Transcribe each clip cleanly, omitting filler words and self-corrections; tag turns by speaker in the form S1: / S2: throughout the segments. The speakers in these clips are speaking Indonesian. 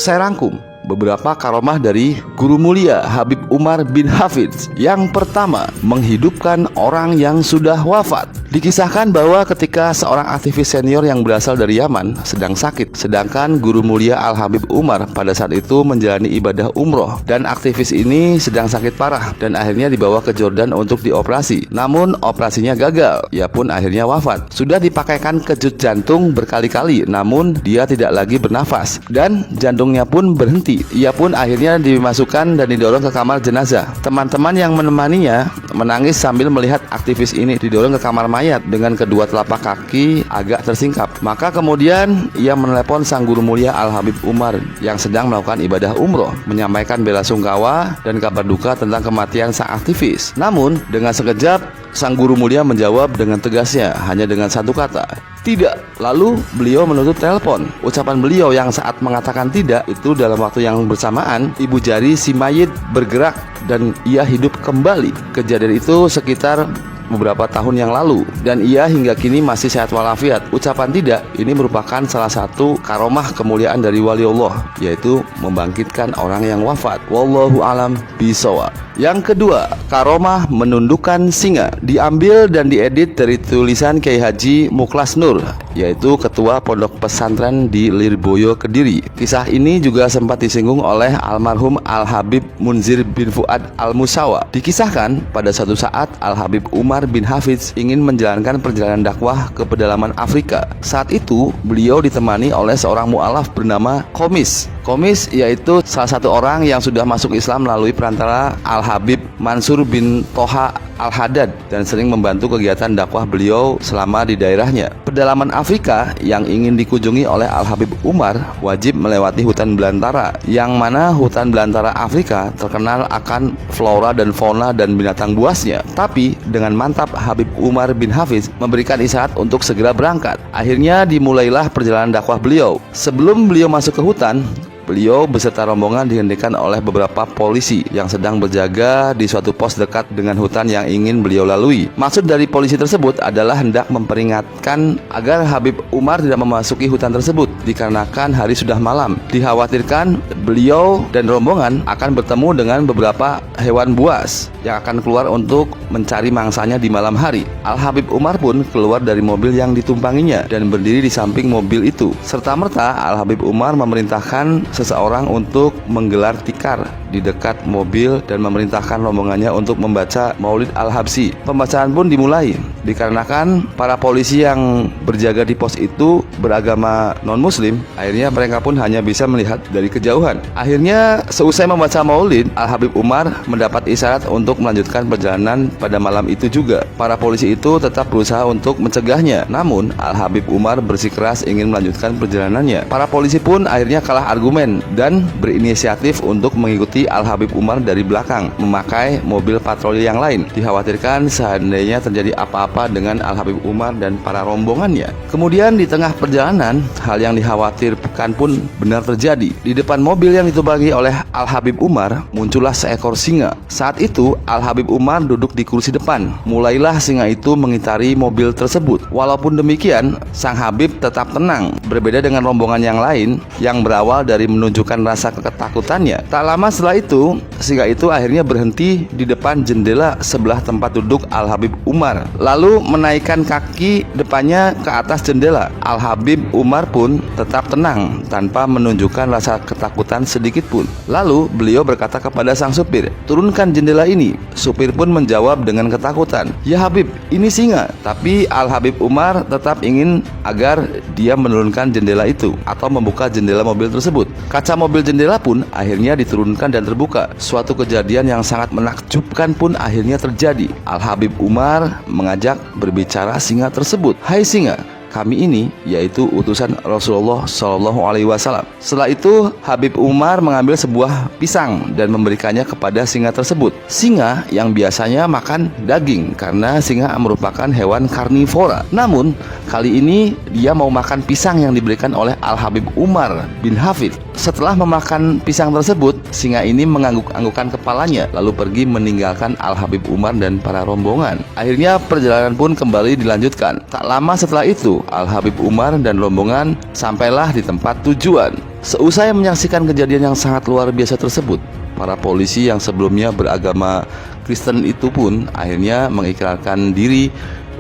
S1: Saya rangkum beberapa karomah dari Guru Mulia Habib Umar bin Hafidz. Yang pertama, menghidupkan orang yang sudah wafat. Dikisahkan bahwa ketika seorang aktivis senior yang berasal dari Yaman sedang sakit, sedangkan Guru Mulia Al-Habib Umar pada saat itu menjalani ibadah umroh, dan aktivis ini sedang sakit parah dan akhirnya dibawa ke Jordan untuk dioperasi. Namun operasinya gagal, ia pun akhirnya wafat. Sudah dipakaikan kejut jantung berkali-kali, namun dia tidak lagi bernafas dan jantungnya pun berhenti. Ia pun akhirnya dimasukkan dan didorong ke kamar jenazah. Teman-teman yang menemaninya menangis sambil melihat aktivis ini didorong ke kamar mayat dengan kedua telapak kaki agak tersingkap. Maka kemudian ia menelepon sang Guru Mulia Al-Habib Umar yang sedang melakukan ibadah umroh, menyampaikan bela sungkawa dan kabar duka tentang kematian sang aktivis. Namun dengan sekejap sang Guru Mulia menjawab dengan tegasnya hanya dengan satu kata, "Tidak." Lalu beliau menutup telepon. Ucapan beliau yang saat mengatakan tidak itu dalam waktu yang bersamaan ibu jari si mayit bergerak dan ia hidup kembali. Kejadian itu sekitar beberapa tahun yang lalu dan ia hingga kini masih sehat walafiat. Ucapan tidak ini merupakan salah satu karomah kemuliaan dari wali Allah, yaitu membangkitkan orang yang wafat. Wallahu alam bishawab. Yang kedua, karomah menundukkan singa. Diambil dan diedit dari tulisan Kiai Haji Muklas Nur, yaitu ketua pondok pesantren di Lirboyo, Kediri. Kisah ini juga sempat disinggung oleh almarhum Al-Habib Munzir bin Fuad Al-Musawa. Dikisahkan pada suatu saat Al-Habib Umar bin Hafidz ingin menjalankan perjalanan dakwah ke pedalaman Afrika. Saat itu beliau ditemani oleh seorang mu'alaf bernama Komis. Komis yaitu salah satu orang yang sudah masuk Islam melalui perantara Al-Habib Mansur bin Toha Al-Haddad dan sering membantu kegiatan dakwah beliau selama di daerahnya. Pedalaman Afrika yang ingin dikunjungi oleh Al-Habib Umar wajib melewati hutan belantara, yang mana hutan belantara Afrika terkenal akan flora dan fauna dan binatang buasnya. Tapi dengan mantap Habib Umar bin Hafidz memberikan isyarat untuk segera berangkat. Akhirnya dimulailah perjalanan dakwah beliau. Sebelum beliau masuk ke hutan, beliau beserta rombongan dihentikan oleh beberapa polisi yang sedang berjaga di suatu pos dekat dengan hutan yang ingin beliau lalui. Maksud dari polisi tersebut adalah hendak memperingatkan agar Habib Umar tidak memasuki hutan tersebut dikarenakan hari sudah malam. Dikhawatirkan beliau dan rombongan akan bertemu dengan beberapa hewan buas yang akan keluar untuk mencari mangsanya di malam hari. Al-Habib Umar pun keluar dari mobil yang ditumpanginya dan berdiri di samping mobil itu. Serta-merta Al-Habib Umar memerintahkan seseorang untuk menggelar tikar di dekat mobil dan memerintahkan rombongannya untuk membaca Maulid Al-Habsyi. Pembacaan pun dimulai dikarenakan para polisi yang berjaga di pos itu beragama non-muslim. Akhirnya mereka pun hanya bisa melihat dari kejauhan. Akhirnya seusai membaca Maulid, Al-Habib Umar mendapat isyarat untuk melanjutkan perjalanan pada malam itu juga. Para polisi itu tetap berusaha untuk mencegahnya, namun Al-Habib Umar bersikeras ingin melanjutkan perjalanannya. Para polisi pun akhirnya kalah argumen dan berinisiatif untuk mengikuti Al-Habib Umar dari belakang memakai mobil patroli yang lain. Dikhawatirkan seandainya terjadi apa-apa dengan Al-Habib Umar dan para rombongannya. Kemudian di tengah perjalanan, hal yang dikhawatirkan pun benar terjadi. Di depan mobil yang ditumpangi oleh Al-Habib Umar muncullah seekor singa. Saat itu Al-Habib Umar duduk di kursi depan. Mulailah singa itu mengitari mobil tersebut. Walaupun demikian, sang Habib tetap tenang. Berbeda dengan rombongan yang lain yang berawal dari menunjukkan rasa ketakutannya. Tak lama setelah itu, singa itu akhirnya berhenti di depan jendela sebelah tempat duduk Al-Habib Umar, lalu menaikkan kaki depannya ke atas jendela. Al-Habib Umar pun tetap tenang tanpa menunjukkan rasa ketakutan sedikit pun. Lalu beliau berkata kepada sang supir, "Turunkan jendela ini." Supir pun menjawab dengan ketakutan, "Ya Habib, ini singa." Tapi Al-Habib Umar tetap ingin agar dia menurunkan jendela itu atau membuka jendela mobil tersebut. Kaca mobil jendela pun akhirnya diturunkan dan terbuka. Suatu kejadian yang sangat menakjubkan pun akhirnya terjadi. Al-Habib Umar mengajak berbicara singa tersebut, "Hai singa, kami ini yaitu utusan Rasulullah SAW. Setelah itu Habib Umar mengambil sebuah pisang dan memberikannya kepada singa tersebut. Singa yang biasanya makan daging karena singa merupakan hewan karnivora. Namun kali ini dia mau makan pisang yang diberikan oleh Al-Habib Umar bin Hafidz. Setelah memakan pisang tersebut, singa ini mengangguk-anggukkan kepalanya lalu pergi meninggalkan Al-Habib Umar dan para rombongan. Akhirnya perjalanan pun kembali dilanjutkan. Tak lama setelah itu Al-Habib Umar dan rombongan sampailah di tempat tujuan. Seusai menyaksikan kejadian yang sangat luar biasa tersebut, para polisi yang sebelumnya beragama Kristen itu pun akhirnya mengikrarkan diri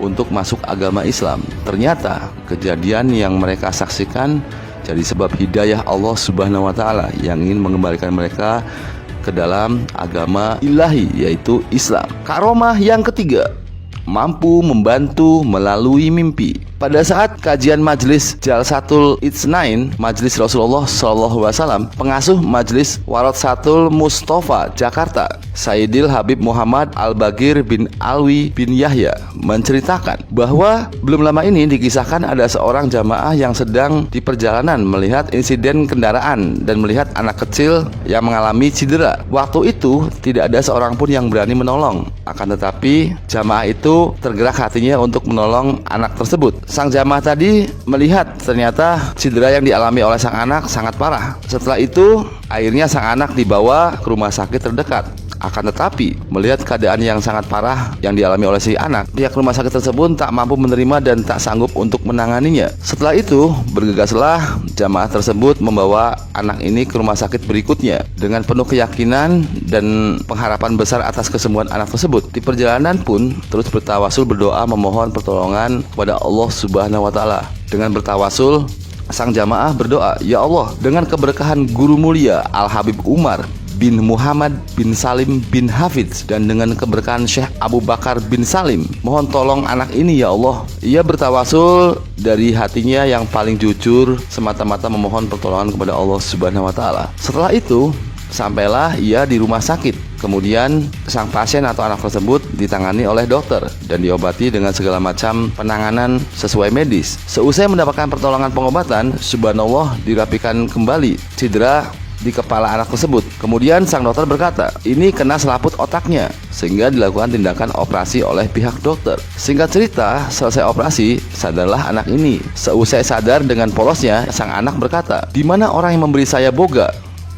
S1: untuk masuk agama Islam. Ternyata kejadian yang mereka saksikan jadi sebab hidayah Allah Subhanahu wa Ta'ala yang ingin mengembalikan mereka ke dalam agama ilahi, yaitu Islam. Karomah yang ketiga, mampu membantu melalui mimpi. Pada saat kajian Majelis Jalsatul Itsnain, Majelis Rasulullah SAW, pengasuh Majelis Waratsatul Mustofa Jakarta, Sayyidil Habib Muhammad Al-Bagir bin Alwi bin Yahya, menceritakan bahwa belum lama ini dikisahkan ada seorang jamaah yang sedang di perjalanan melihat insiden kendaraan dan melihat anak kecil yang mengalami cedera. Waktu itu tidak ada seorang pun yang berani menolong. Akan tetapi jamaah itu tergerak hatinya untuk menolong anak tersebut. Sang jamaah tadi melihat ternyata cedera yang dialami oleh sang anak sangat parah. Setelah itu akhirnya sang anak dibawa ke rumah sakit terdekat. Akan tetapi melihat keadaan yang sangat parah yang dialami oleh si anak, pihak rumah sakit tersebut tak mampu menerima dan tak sanggup untuk menanganinya. Setelah itu bergegaslah jamaah tersebut membawa anak ini ke rumah sakit berikutnya dengan penuh keyakinan dan pengharapan besar atas kesembuhan anak tersebut. Di perjalanan pun terus bertawasul, berdoa, memohon pertolongan kepada Allah Subhanahu wa Ta'ala. Dengan bertawasul, sang jamaah berdoa, "Ya Allah, dengan keberkahan guru mulia Al-Habib Umar bin Muhammad bin Salim bin Hafidz dan dengan keberkahan Syekh Abu Bakar bin Salim, mohon tolong anak ini ya Allah." Ia bertawasul dari hatinya yang paling jujur, semata-mata memohon pertolongan kepada Allah Subhanahu wa Ta'ala. Setelah itu sampailah ia di rumah sakit. Kemudian sang pasien atau anak tersebut ditangani oleh dokter dan diobati dengan segala macam penanganan sesuai medis. Seusai mendapatkan pertolongan pengobatan, subhanallah, dirapikan kembali cedera di kepala anak tersebut. Kemudian sang dokter berkata, ini kena selaput otaknya, sehingga dilakukan tindakan operasi oleh pihak dokter. Singkat cerita, selesai operasi, sadarlah anak ini. Seusai sadar dengan polosnya, sang anak berkata, di mana orang yang memberi saya boga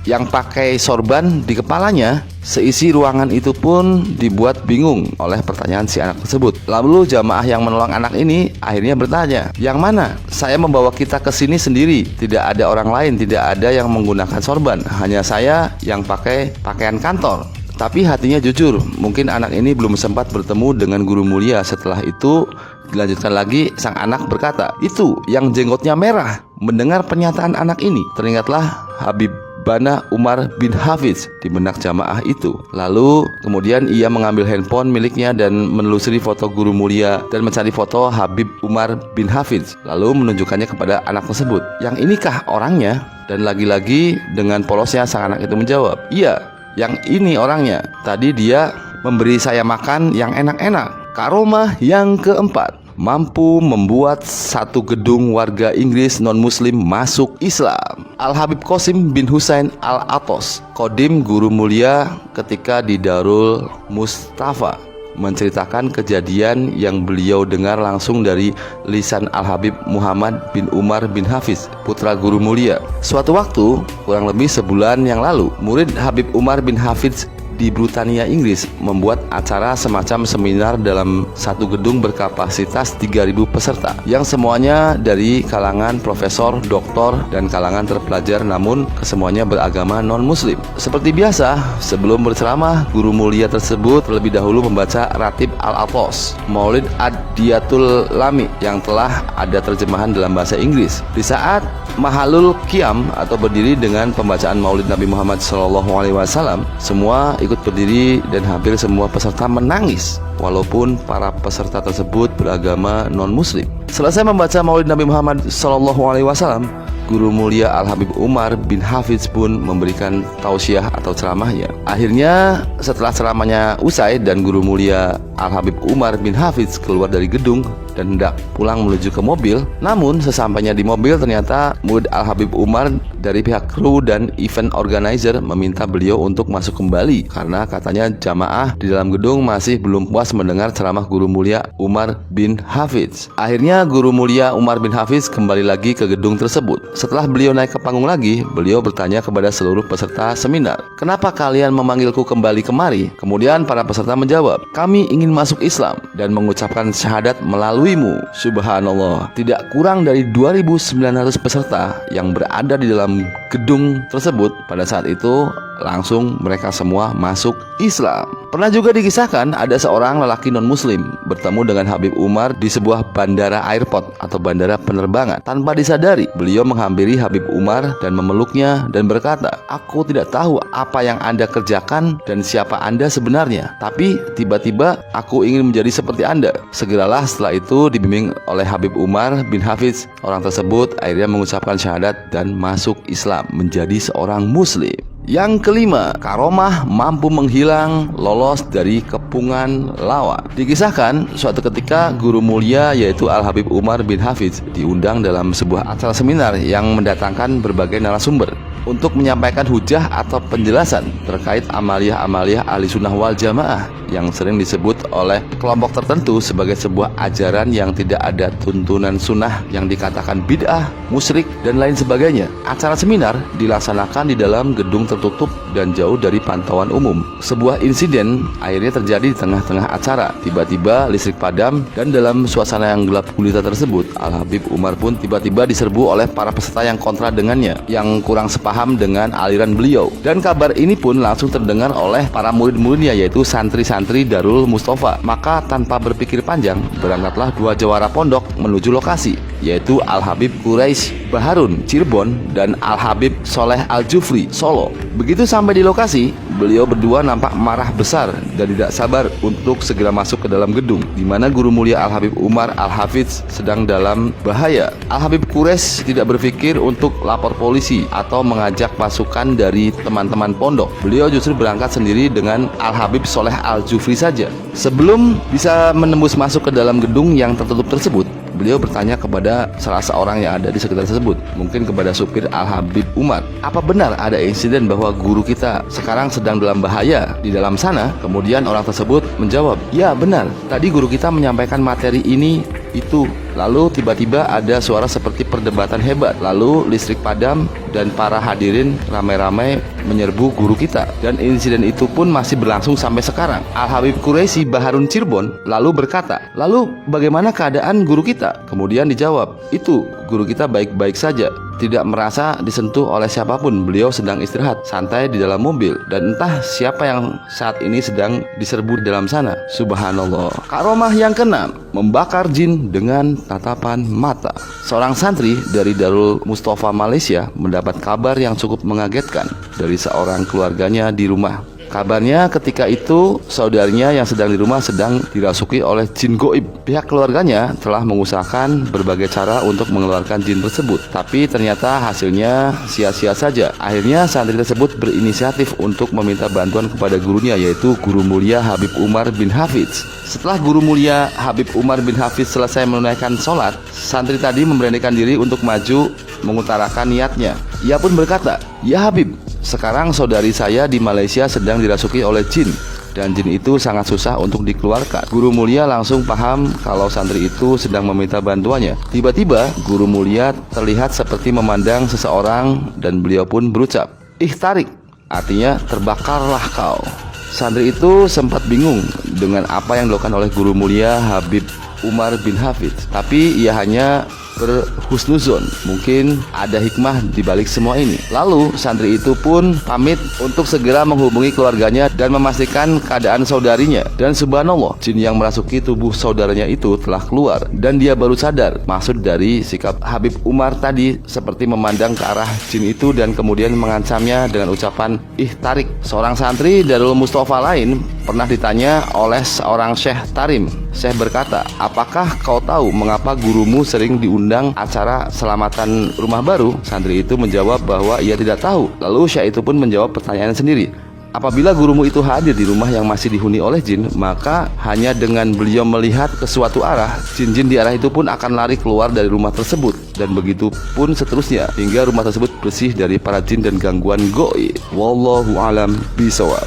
S1: yang pakai sorban di kepalanya? Seisi ruangan itu pun dibuat bingung oleh pertanyaan si anak tersebut. Lalu jamaah yang menolong anak ini akhirnya bertanya, yang mana? Saya membawa kita ke sini sendiri, tidak ada orang lain, tidak ada yang menggunakan sorban, hanya saya yang pakai pakaian kantor. Tapi hatinya jujur, mungkin anak ini belum sempat bertemu dengan guru mulia. Setelah itu dilanjutkan lagi, sang anak berkata, itu yang jenggotnya merah. Mendengar pernyataan anak ini, teringatlah Habib Bana Umar bin Hafidz di benak jamaah itu. Lalu kemudian ia mengambil handphone miliknya dan menelusuri foto guru mulia dan mencari foto Habib Umar bin Hafidz, lalu menunjukkannya kepada anak tersebut. Yang inikah orangnya? Dan lagi-lagi dengan polosnya sang anak itu menjawab, iya, yang ini orangnya. Tadi dia memberi saya makan yang enak-enak. Karomah yang keempat, mampu membuat satu gedung warga Inggris non-muslim masuk Islam. Al-Habib Qasim bin Husain Al-Atos, Kodim guru mulia ketika di Darul Mustafa, menceritakan kejadian yang beliau dengar langsung dari lisan Al-Habib Muhammad bin Umar bin Hafidz, putra guru mulia. Suatu waktu, kurang lebih sebulan yang lalu, murid Habib Umar bin Hafidz di Britania, Inggris membuat acara semacam seminar dalam satu gedung berkapasitas 3.000 peserta yang semuanya dari kalangan profesor, doktor, dan kalangan terpelajar, namun kesemuanya beragama non-muslim. Seperti biasa, sebelum berceramah, guru mulia tersebut terlebih dahulu membaca Ratib Al-Atos, Maulid Ad-Diyatul Lami yang telah ada terjemahan dalam bahasa Inggris. Di saat Mahalul Qiyam atau berdiri dengan pembacaan Maulid Nabi Muhammad SAW, semua ikut berdiri dan hampir semua peserta menangis walaupun para peserta tersebut beragama non-muslim. Selesai membaca Maulid Nabi Muhammad SAW, guru mulia Al-Habib Umar bin Hafidz pun memberikan tausiah atau ceramahnya. Akhirnya setelah ceramahnya usai dan guru mulia Al-Habib Umar bin Hafidz keluar dari gedung dan hendak pulang menuju ke mobil, namun sesampainya di mobil ternyata murid Al-Habib Umar dari pihak kru dan event organizer meminta beliau untuk masuk kembali karena katanya jamaah di dalam gedung masih belum puas mendengar ceramah guru mulia Umar bin Hafidz. Akhirnya guru mulia Umar bin Hafidz kembali lagi ke gedung tersebut. Setelah beliau naik ke panggung lagi, beliau bertanya kepada seluruh peserta seminar, kenapa kalian memanggilku kembali kemari? Kemudian para peserta menjawab, kami ingin masuk Islam dan mengucapkan syahadat melaluimu. Subhanallah, tidak kurang dari 2.900 peserta yang berada di dalam gedung tersebut, pada saat itu langsung mereka semua masuk Islam. Pernah juga dikisahkan ada seorang lelaki non-muslim bertemu dengan Habib Umar di sebuah bandara airport atau bandara penerbangan. Tanpa disadari, beliau menghampiri Habib Umar dan memeluknya dan berkata, "Aku tidak tahu apa yang Anda kerjakan dan siapa Anda sebenarnya, tapi tiba-tiba aku ingin menjadi seperti Anda." Segeralah setelah itu dibimbing oleh Habib Umar bin Hafiz, orang tersebut akhirnya mengucapkan syahadat dan masuk Islam menjadi seorang muslim. Yang kelima, karomah mampu menghilang lolos dari kepungan lawan. Dikisahkan suatu ketika guru mulia yaitu Al-Habib Umar bin Hafiz diundang dalam sebuah acara seminar yang mendatangkan berbagai narasumber untuk menyampaikan hujah atau penjelasan terkait amaliyah-amaliyah ahli sunnah wal jamaah yang sering disebut oleh kelompok tertentu sebagai sebuah ajaran yang tidak ada tuntunan sunnah, yang dikatakan bid'ah, musyrik, dan lain sebagainya. Acara seminar dilaksanakan di dalam gedung tertutup dan jauh dari pantauan umum. Sebuah insiden akhirnya terjadi di tengah-tengah acara. Tiba-tiba listrik padam dan dalam suasana yang gelap gulita tersebut, Al-Habib Umar pun tiba-tiba diserbu oleh para peserta yang kontra dengannya, yang kurang sepaham dengan aliran beliau. Dan kabar ini pun langsung terdengar oleh para murid-muridnya yaitu santri-santri Darul Mustafa. Maka tanpa berpikir panjang, berangkatlah dua jawara pondok menuju lokasi, yaitu Al-Habib Quraisy Baharun Cirebon dan Al-Habib Soleh Al-Jufri Solo. Begitu sampai di lokasi, beliau berdua nampak marah besar dan tidak sabar untuk segera masuk ke dalam gedung di mana guru mulia Al-Habib Umar Al-Hafiz sedang dalam bahaya. Al-Habib Quraisy tidak berpikir untuk lapor polisi atau mengajak pasukan dari teman-teman pondok. Beliau justru berangkat sendiri dengan Al-Habib Soleh Al-Jufri saja. Sebelum bisa menembus masuk ke dalam gedung yang tertutup tersebut, beliau bertanya kepada salah seorang yang ada di sekitar tersebut, mungkin kepada supir Al-Habib Umar, "Apa benar ada insiden bahwa guru kita sekarang sedang dalam bahaya di dalam sana?" Kemudian orang tersebut menjawab, "Ya benar, tadi guru kita menyampaikan materi ini itu. Lalu tiba-tiba ada suara seperti perdebatan hebat. Lalu listrik padam dan para hadirin ramai-ramai menyerbu guru kita. Dan insiden itu pun masih berlangsung sampai sekarang." Al-Habib Quraisy Baharun Cirebon lalu berkata, "Lalu bagaimana keadaan guru kita?" Kemudian dijawab, "Itu, guru kita baik-baik saja, tidak merasa disentuh oleh siapapun. Beliau sedang istirahat santai di dalam mobil, dan entah siapa yang saat ini sedang diserbu di dalam sana." Subhanallah. Karomah yang keenam, membakar jin dengan tatapan mata. Seorang santri dari Darul Mustafa Malaysia mendapat kabar yang cukup mengagetkan dari seorang keluarganya di rumah. Kabarnya ketika itu saudarinya yang sedang di rumah sedang dirasuki oleh jin goib. Pihak keluarganya telah mengusahakan berbagai cara untuk mengeluarkan jin tersebut, tapi ternyata hasilnya sia-sia saja. Akhirnya santri tersebut berinisiatif untuk meminta bantuan kepada gurunya yaitu Guru Mulia Habib Umar bin Hafiz. Setelah Guru Mulia Habib Umar bin Hafiz selesai menunaikan sholat, santri tadi memberanikan diri untuk maju mengutarakan niatnya. Ia pun berkata, "Ya Habib, sekarang saudari saya di Malaysia sedang dirasuki oleh jin, dan jin itu sangat susah untuk dikeluarkan." Guru Mulia langsung paham kalau santri itu sedang meminta bantuannya. Tiba-tiba Guru Mulia terlihat seperti memandang seseorang dan beliau pun berucap, "Ihtarik," artinya terbakarlah kau. Santri itu sempat bingung dengan apa yang dilakukan oleh Guru Mulia Habib Umar bin Hafiz, tapi ia hanya berhusnuzon, mungkin ada hikmah di balik semua ini. Lalu santri itu pun pamit untuk segera menghubungi keluarganya dan memastikan keadaan saudarinya. Dan subhanallah, jin yang merasuki tubuh saudaranya itu telah keluar, dan dia baru sadar maksud dari sikap Habib Umar tadi, seperti memandang ke arah jin itu dan kemudian mengancamnya dengan ucapan ihtarik. Seorang santri Darul Mustafa lain pernah ditanya oleh seorang Syekh Tarim. Syekh berkata, "Apakah kau tahu mengapa gurumu sering diundang acara selamatan rumah baru?" Santri itu menjawab bahwa ia tidak tahu. Lalu Syekh itu pun menjawab pertanyaan sendiri. Apabila gurumu itu hadir di rumah yang masih dihuni oleh jin, maka hanya dengan beliau melihat ke suatu arah, jin-jin di arah itu pun akan lari keluar dari rumah tersebut. Dan begitu pun seterusnya, hingga rumah tersebut bersih dari para jin dan gangguan goib. Wallahu alam bisawab.